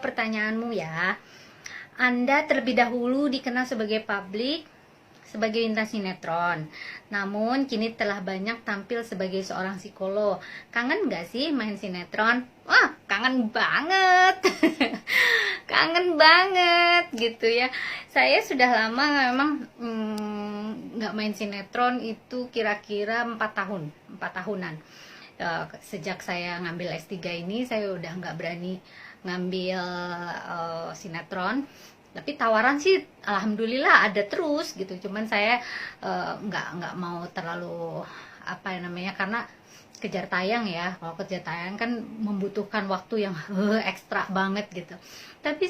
jawab pertanyaanmu ya. Anda terlebih dahulu dikenal sebagai publik, sebagai bintang sinetron. Namun kini telah banyak tampil sebagai seorang psikolog. Kangen gak sih main sinetron? Wah, kangen banget. Kangen banget gitu ya. Saya sudah lama memang nggak main sinetron itu kira-kira 4 tahunan. Sejak saya ngambil S3 ini saya udah nggak berani ngambil sinetron, tapi tawaran sih alhamdulillah ada terus gitu. Cuman saya nggak mau terlalu karena kejar tayang ya. Kalau kejar tayang kan membutuhkan waktu yang ekstra banget gitu. Tapi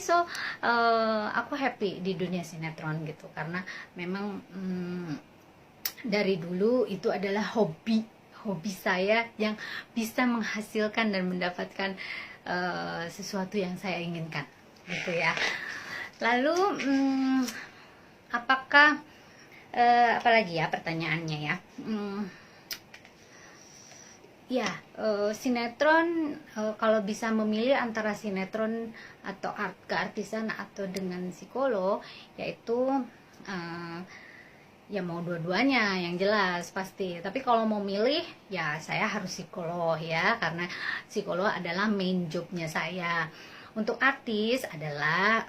aku happy di dunia sinetron gitu, karena memang dari dulu itu adalah hobi saya yang bisa menghasilkan dan mendapatkan sesuatu yang saya inginkan gitu ya. Lalu apakah apalagi ya pertanyaannya ya? Sinetron, kalau bisa memilih antara sinetron atau keartisan atau dengan psikolog, yaitu ya mau dua-duanya yang jelas pasti. Tapi kalau mau milih ya saya harus psikolog ya, karena psikolog adalah main jobnya saya. Untuk artis adalah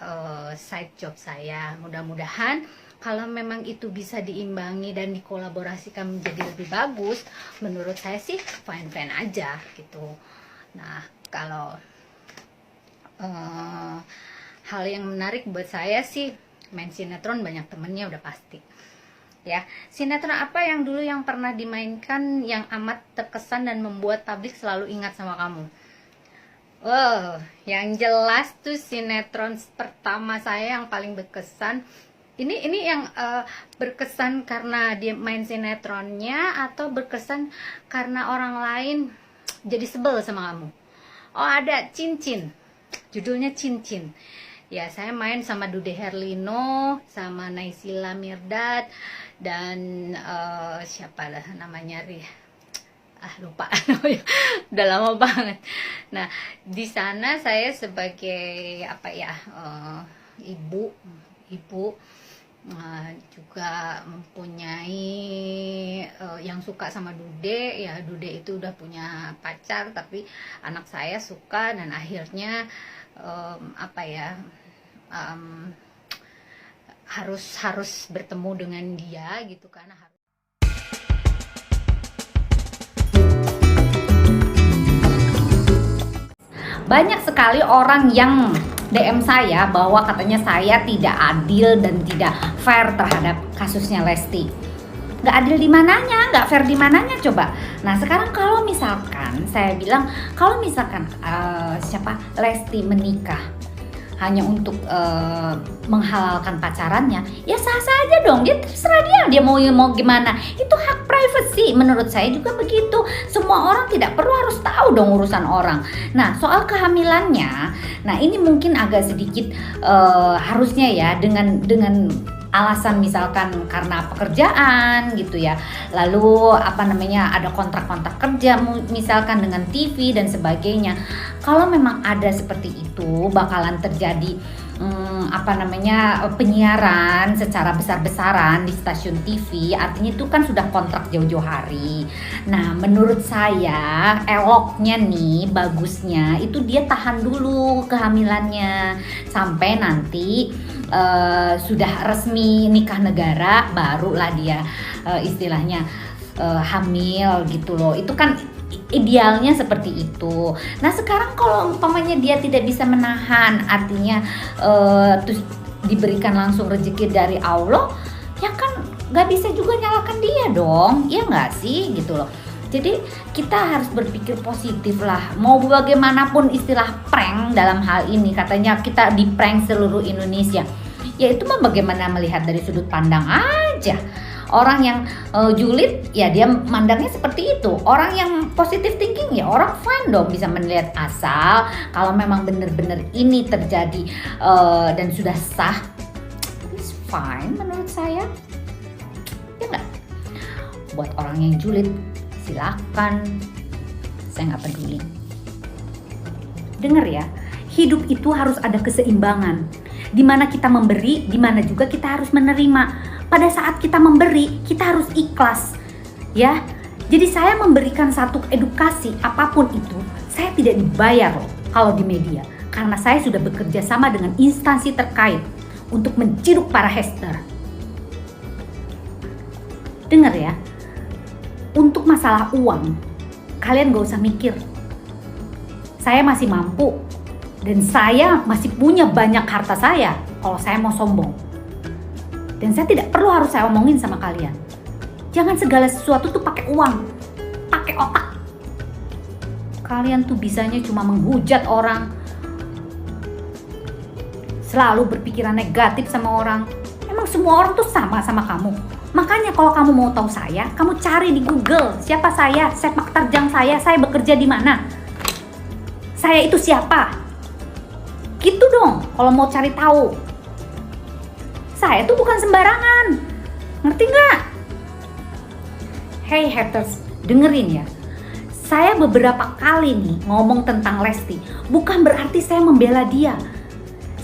side job saya. Mudah-mudahan kalau memang itu bisa diimbangi dan dikolaborasikan menjadi lebih bagus, menurut saya sih fine-fine aja gitu. Nah, kalau hal yang menarik buat saya sih main sinetron, banyak temennya udah pasti. Ya, sinetron apa yang dulu yang pernah dimainkan yang amat terkesan dan membuat publik selalu ingat sama kamu? Yang jelas tuh sinetron pertama saya yang paling berkesan. Ini yang berkesan karena dia main sinetronnya atau berkesan karena orang lain jadi sebel sama kamu? Oh, ada Cincin. Judulnya Cincin. Ya, saya main sama Dude Herlino, sama Naysila Mirdad, dan siapa lah namanya, lupa namanya. Udah lama banget. Nah, di sana saya sebagai ibu juga mempunyai yang suka sama Dude. Ya, Dude itu udah punya pacar, tapi anak saya suka, dan akhirnya harus bertemu dengan dia gitu, karena banyak sekali orang yang DM saya bahwa katanya saya tidak adil dan tidak fair terhadap kasusnya Lesti. Nggak adil di mananya, nggak fair di mananya coba. Nah, sekarang kalau misalkan saya bilang, kalau misalkan Lesti menikah hanya untuk menghalalkan pacarannya, ya sah-sah aja dong. Dia terserah dia mau gimana. Itu hak privacy. Menurut saya juga begitu. Semua orang tidak perlu harus tahu dong urusan orang. Nah, soal kehamilannya, nah ini mungkin agak sedikit harusnya ya dengan alasan misalkan karena pekerjaan gitu ya, lalu ada kontrak-kontrak kerja misalkan dengan TV dan sebagainya. Kalau memang ada seperti itu, bakalan terjadi penyiaran secara besar-besaran di stasiun TV, artinya itu kan sudah kontrak jauh-jauh hari. Nah, menurut saya eloknya nih, bagusnya itu dia tahan dulu kehamilannya sampai nanti sudah resmi nikah negara, barulah dia istilahnya hamil gitu loh. Itu kan idealnya seperti itu. Nah, sekarang kalau umpamanya dia tidak bisa menahan, artinya terus diberikan langsung rezeki dari Allah, ya kan nggak bisa juga nyalakan dia dong, ya nggak sih gitu loh. Jadi kita harus berpikir positif lah. Mau bagaimanapun istilah prank dalam hal ini, katanya kita di prank seluruh Indonesia. Ya itu mah bagaimana melihat dari sudut pandang aja. Orang yang julid ya dia mandangnya seperti itu. Orang yang positive thinking ya orang fine dong bisa melihat, asal kalau memang benar-benar ini terjadi dan sudah sah, it's fine menurut saya. Ya enggak? Buat orang yang julid silakan, saya nggak peduli. Dengar ya, hidup itu harus ada keseimbangan. Dimana kita memberi, dimana juga kita harus menerima. Pada saat kita memberi, kita harus ikhlas, ya. Jadi saya memberikan satu edukasi apapun itu, saya tidak dibayar loh kalau di media, karena saya sudah bekerja sama dengan instansi terkait untuk menciduk para hater. Dengar ya, untuk masalah uang, kalian gak usah mikir. Saya masih mampu dan saya masih punya banyak harta saya kalau saya mau sombong. Dan saya tidak perlu harus saya omongin sama kalian. Jangan segala sesuatu tuh pakai uang, pakai otak. Kalian tuh bisanya cuma menghujat orang, selalu berpikiran negatif sama orang. Emang semua orang tuh sama kamu? Makanya kalau kamu mau tahu saya, kamu cari di Google siapa saya, sepak terjang saya bekerja di mana, saya itu siapa. Gitu dong kalau mau cari tahu. Saya tuh bukan sembarangan, ngerti nggak? Hey haters, dengerin ya. Saya beberapa kali nih ngomong tentang Lesti, bukan berarti saya membela dia.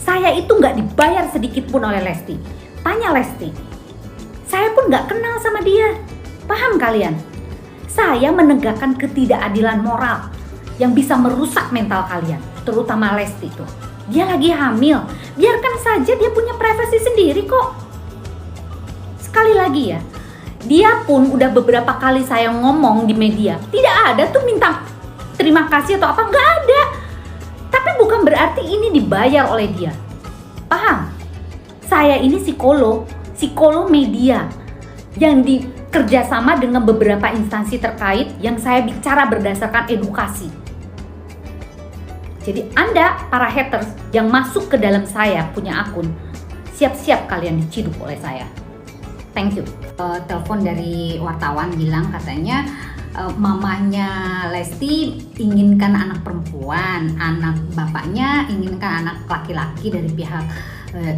Saya itu nggak dibayar sedikit pun oleh Lesti. Tanya Lesti, saya pun nggak kenal sama dia. Paham kalian? Saya menegakkan ketidakadilan moral yang bisa merusak mental kalian, terutama Lesti tuh. Dia lagi hamil, biarkan saja, dia punya privasi sendiri kok. Sekali lagi ya, dia pun udah beberapa kali saya ngomong di media, tidak ada tuh minta terima kasih atau apa, nggak ada. Tapi bukan berarti ini dibayar oleh dia. Paham? Saya ini psikolog media yang dikerjasama dengan beberapa instansi terkait yang saya bicara berdasarkan edukasi. Jadi Anda, para haters yang masuk ke dalam saya punya akun, siap-siap kalian diciduk oleh saya. Thank you. Telepon dari wartawan bilang katanya mamanya Lesti inginkan anak perempuan, anak bapaknya inginkan anak laki-laki dari pihak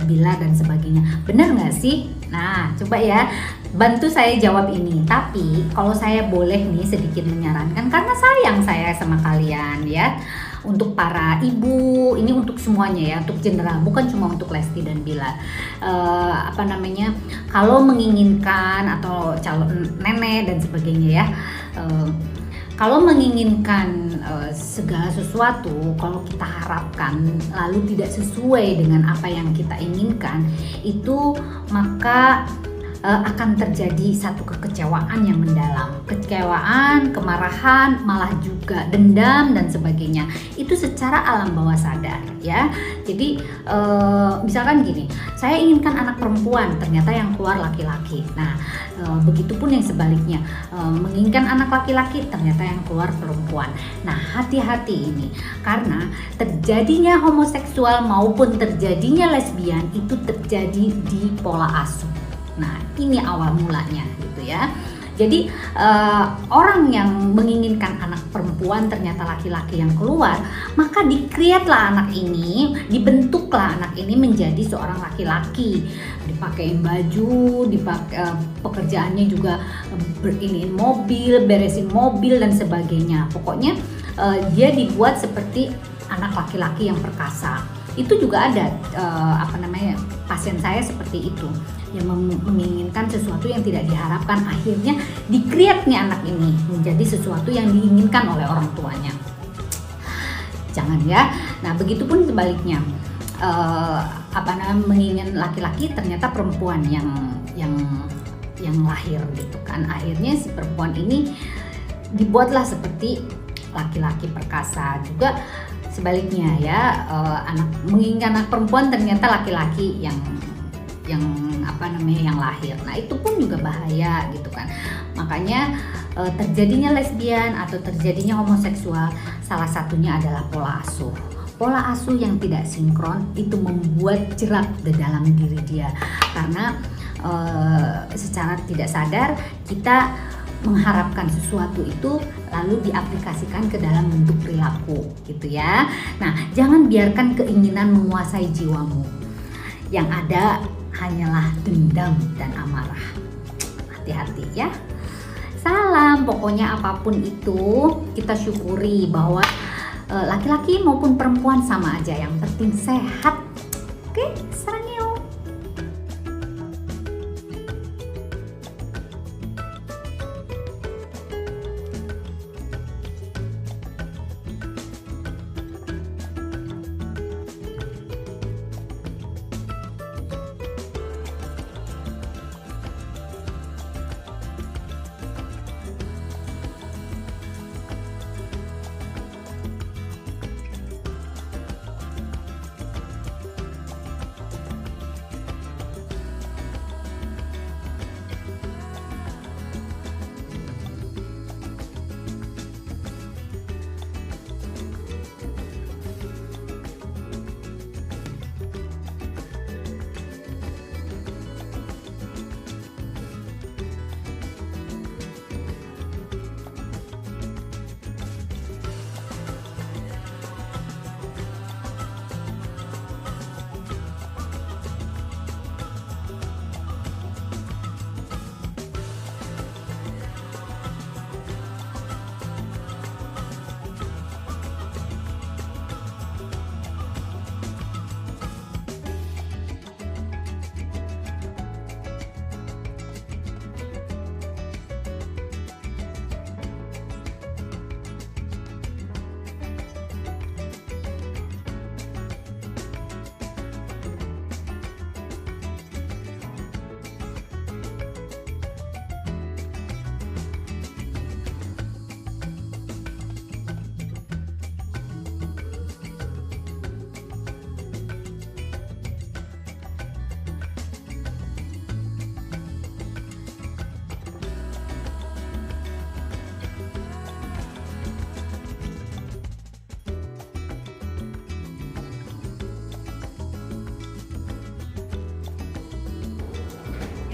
Bila dan sebagainya. Benar nggak sih? Nah, coba ya bantu saya jawab ini. Tapi kalau saya boleh nih sedikit menyarankan, karena sayang saya sama kalian ya. Untuk para ibu, ini untuk semuanya ya, untuk general, bukan cuma untuk Lesti dan Bila. Kalau menginginkan atau calon nenek dan sebagainya ya, kalau menginginkan segala sesuatu, kalau kita harapkan lalu tidak sesuai dengan apa yang kita inginkan, itu maka akan terjadi satu kekecewaan yang mendalam, kekecewaan, kemarahan, malah juga dendam dan sebagainya. Itu secara alam bawah sadar ya. Jadi misalkan gini, saya inginkan anak perempuan, ternyata yang keluar laki-laki. Nah, begitupun yang sebaliknya, menginginkan anak laki-laki, ternyata yang keluar perempuan. Nah, hati-hati ini, karena terjadinya homoseksual maupun terjadinya lesbian itu terjadi di pola asuh. Nah, ini awal mulanya gitu ya. Jadi orang yang menginginkan anak perempuan ternyata laki-laki yang keluar, maka di-create-lah anak ini, dibentuklah anak ini menjadi seorang laki-laki. Dipakein baju, pekerjaannya juga beriniin mobil, beresin mobil dan sebagainya. Pokoknya dia dibuat seperti anak laki-laki yang perkasa. Itu juga ada pasien saya seperti itu, yang menginginkan sesuatu yang tidak diharapkan, akhirnya di-create nih anak ini menjadi sesuatu yang diinginkan oleh orang tuanya. Jangan ya. Nah, begitupun sebaliknya, menginginkan laki-laki, ternyata perempuan yang lahir gitu kan. Akhirnya si perempuan ini dibuatlah seperti laki-laki perkasa. Juga sebaliknya ya, menginginkan anak perempuan, ternyata laki-laki yang lahir. Nah, itu pun juga bahaya gitu kan. Makanya terjadinya lesbian atau terjadinya homoseksual, salah satunya adalah pola asuh. Pola asuh yang tidak sinkron itu membuat jerat di dalam diri dia, karena secara tidak sadar kita mengharapkan sesuatu itu lalu diaplikasikan ke dalam bentuk perilaku gitu ya. Nah, jangan biarkan keinginan menguasai jiwamu. Yang ada hanyalah dendam dan amarah. Hati-hati ya. Salam, pokoknya apapun itu kita syukuri bahwa Laki-laki maupun perempuan sama aja, yang penting sehat. Oke, sarangnya.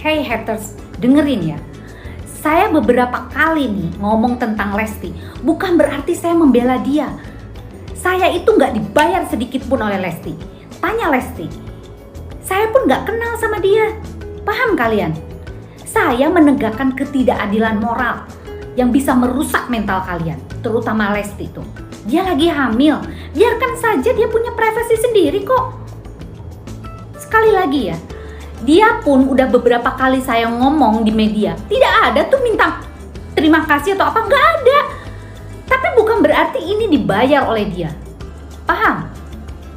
Hey haters, dengerin ya. Saya beberapa kali nih ngomong tentang Lesti, bukan berarti saya membela dia. Saya itu nggak dibayar sedikit pun oleh Lesti. Tanya Lesti, saya pun nggak kenal sama dia. Paham kalian? Saya menegakkan ketidakadilan moral yang bisa merusak mental kalian, terutama Lesti tuh. Dia lagi hamil, biarkan saja, dia punya privasi sendiri kok. Sekali lagi ya, dia pun udah beberapa kali saya ngomong di media, tidak ada tuh minta terima kasih atau apa, nggak ada. Tapi bukan berarti ini dibayar oleh dia. Paham?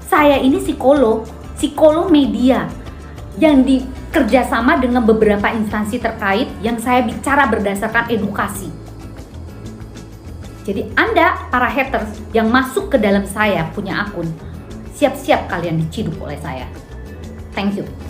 Saya ini psikolog media yang dikerjasama dengan beberapa instansi terkait yang saya bicara berdasarkan edukasi. Jadi Anda, para haters yang masuk ke dalam saya punya akun, siap-siap kalian diciduk oleh saya. Thank you.